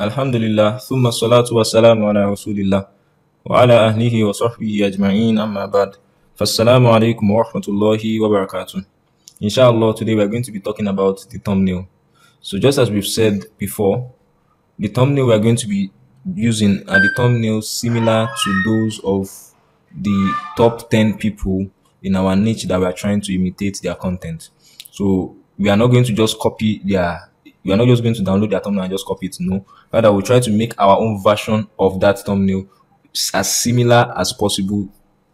Alhamdulillah, thumma salatu wa salamu ala rasulillah wa ala ahlihi wa sahbihi ajma'in amma ba'd. Fassalamu alaikum wa rahmatullahi wa barakatuh. Inshallah, today we are going to be talking about the thumbnail. So just as we've said before, the thumbnail we are going to be using are the thumbnails similar to those of the top 10 people in our niche that we are trying to imitate their content. So we are not going to just copy we are not just going to download their thumbnail and just copy it. No, rather we'll try to make our own version of that thumbnail as similar as possible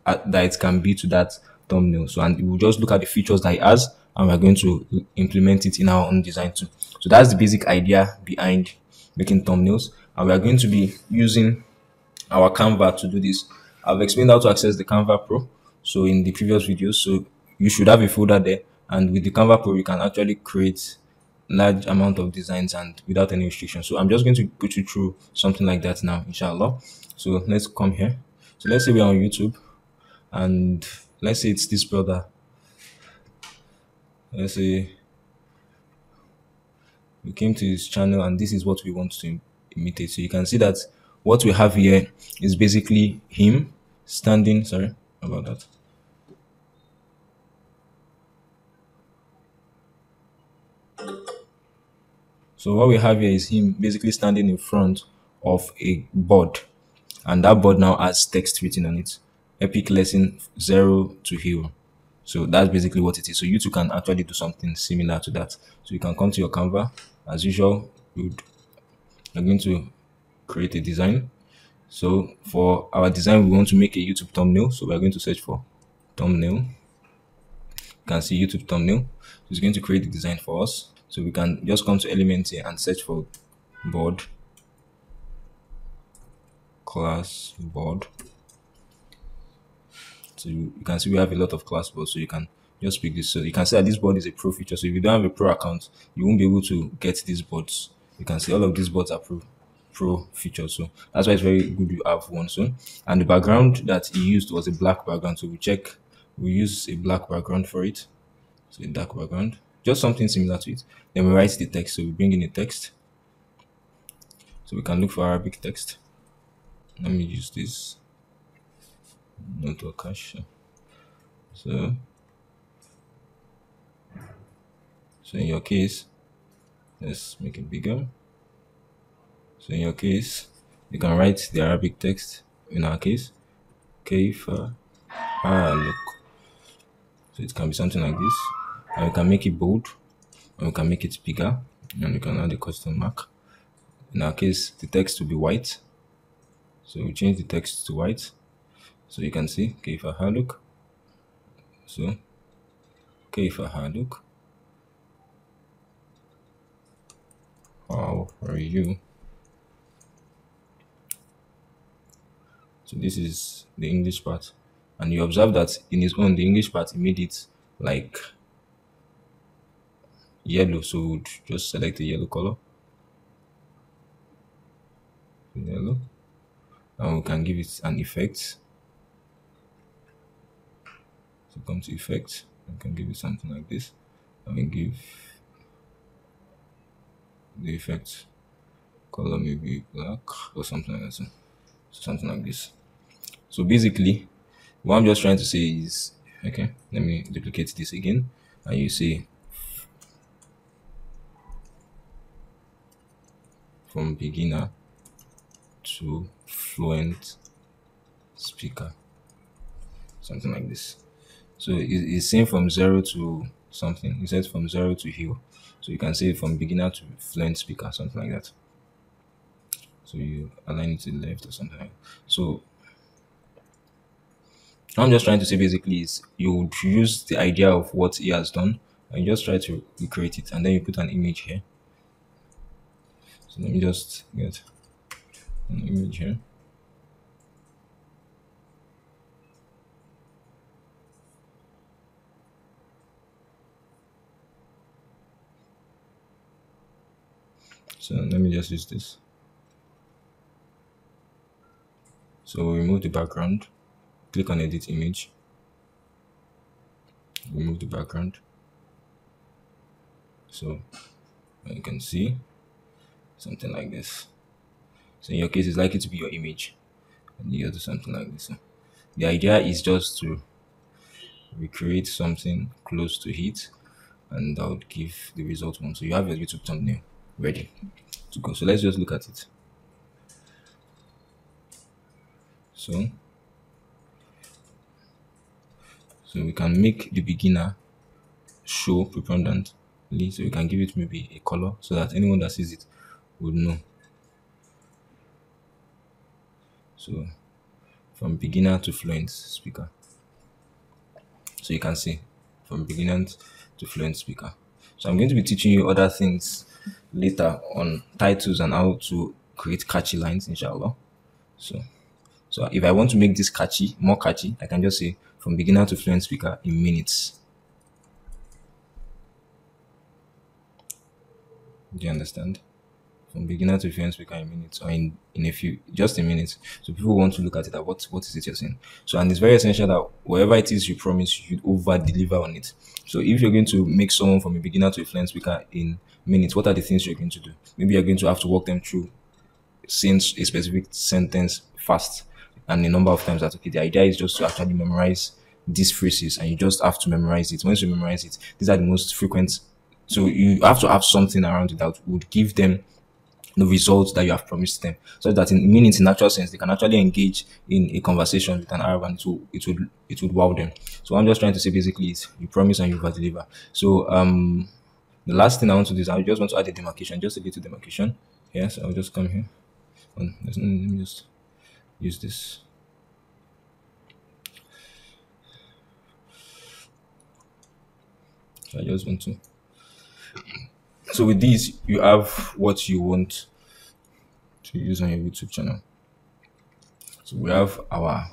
that it can be to that thumbnail. So, and we'll just look at the features that it has and we're going to implement it in our own design too. So that's the basic idea behind making thumbnails, and we are going to be using our Canva to do this. I've explained how to access the Canva Pro so in the previous videos, so you should have a folder there, and with the Canva Pro you can actually create large amount of designs and without any restriction. So I'm just going to put you through something like that now, inshallah. So let's come here. So let's say we're on YouTube, and let's say it's this brother. Let's say we came to his channel and this is what we want to imitate. So you can see that what we have here is basically him standing. Sorry about that. So what we have here is him basically standing in front of a board, and that board now has text written on it: epic lesson 0 to hero. So that's basically what it is. So you too can actually do something similar to that. So you can come to your Canva as usual. You're going to create a design. So for our design, we want to make a YouTube thumbnail. So we're going to search for thumbnail. You can see YouTube thumbnail. So it's going to create the design for us. So we can just come to Elements here and search for board, class board. So you can see we have a lot of class boards. So you can just pick this. So you can see that this board is a pro feature. So if you don't have a pro account, you won't be able to get these boards. You can see all of these boards are pro feature, so that's why it's very good you have one. So, and the background that he used was a black background, so we use a black background for it, so a dark background, just something similar to it. Then we write the text, so we bring in a text, so we can look for Arabic text. Let me use this network cache. So in your case, let's make it bigger. So in your case, you can write the Arabic text. In our case, Kaifa look. So it can be something like this, and we can make it bold, and we can make it bigger, and we can add a custom mark. In our case, the text will be white. So we change the text to white. So you can see Kaifa look. So Kaifa look. How are you? So this is the English part, and you observe that in his own, the English part, he made it like yellow. So we'll just select the yellow color, yellow, and we can give it an effect. So come to effect, I can give it something like this. I will give the effect color maybe black or something like that. So something like this. So basically, what I'm just trying to say is, okay, let me duplicate this again, and you see from beginner to fluent speaker, something like this. So it's saying from 0 to something. It says from 0 to hero. So you can say from beginner to fluent speaker, something like that. So you align it to the left or something like that. So I'm just trying to say basically is you would use the idea of what he has done and you just try to recreate it, and then you put an image here. So let me just get an image here. So let me just use this. So remove the background, click on edit image, remove the background. So you can see something like this. So in your case, it's likely to be your image, and you do something like this. So the idea is just to recreate something close to it, and that would give the result one. So you have your YouTube thumbnail ready to go. So let's just look at it. So we can make the beginner show preponderantly. So we can give it maybe a color so that anyone that sees it would know. So from beginner to fluent speaker. So you can see from beginner to fluent speaker. So I'm going to be teaching you other things later on titles and how to create catchy lines, inshallah. So if I want to make this catchy, more catchy, I can just say from beginner to fluent speaker in minutes. Do you understand? From beginner to fluent speaker in minutes, or in a few, just a minute. So people want to look at it at what is it you're saying. So, and it's very essential that whatever it is you promise, you over deliver on it. So if you're going to make someone from a beginner to a fluent speaker in minutes, what are the things you're going to do? Maybe you're going to have to walk them through saying a specific sentence fast and a number of times. That okay, the idea is just to actually memorize these phrases, and you just have to memorize it. Once you memorize it, these are the most frequent. So you have to have something around it that would give them the results that you have promised them, so that in minutes, in actual sense, they can actually engage in a conversation with an Arab, and it would wow them. So what I'm just trying to say basically is you promise and you over deliver. So the last thing I want to do is I just want to add a demarcation, just a little demarcation. Yes, I'll just come here. Let me just use this. So I just want to. So with these, you have what you want to use on your YouTube channel. So we have our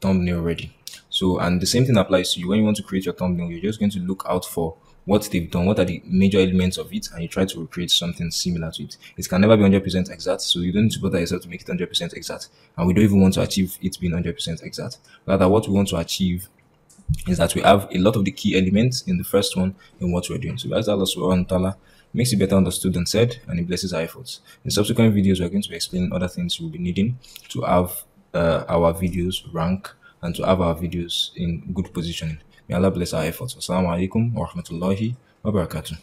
thumbnail ready. So, and the same thing applies to you. When you want to create your thumbnail, you're just going to look out for what they've done, what are the major elements of it, and you try to recreate something similar to it. It can never be 100% exact, so you don't need to bother yourself to make it 100% exact. And we don't even want to achieve it being 100% exact. Rather, what we want to achieve is that we have a lot of the key elements in the first one in what we're doing. So as Allah subhanahu wa ta'ala makes it better understood and said, and it blesses our efforts. In subsequent videos, we're going to be explaining other things we'll be needing to have our videos rank and to have our videos in good positioning. May Allah bless our efforts. Assalamu alaikum wa rahmatullahi wa barakatuh.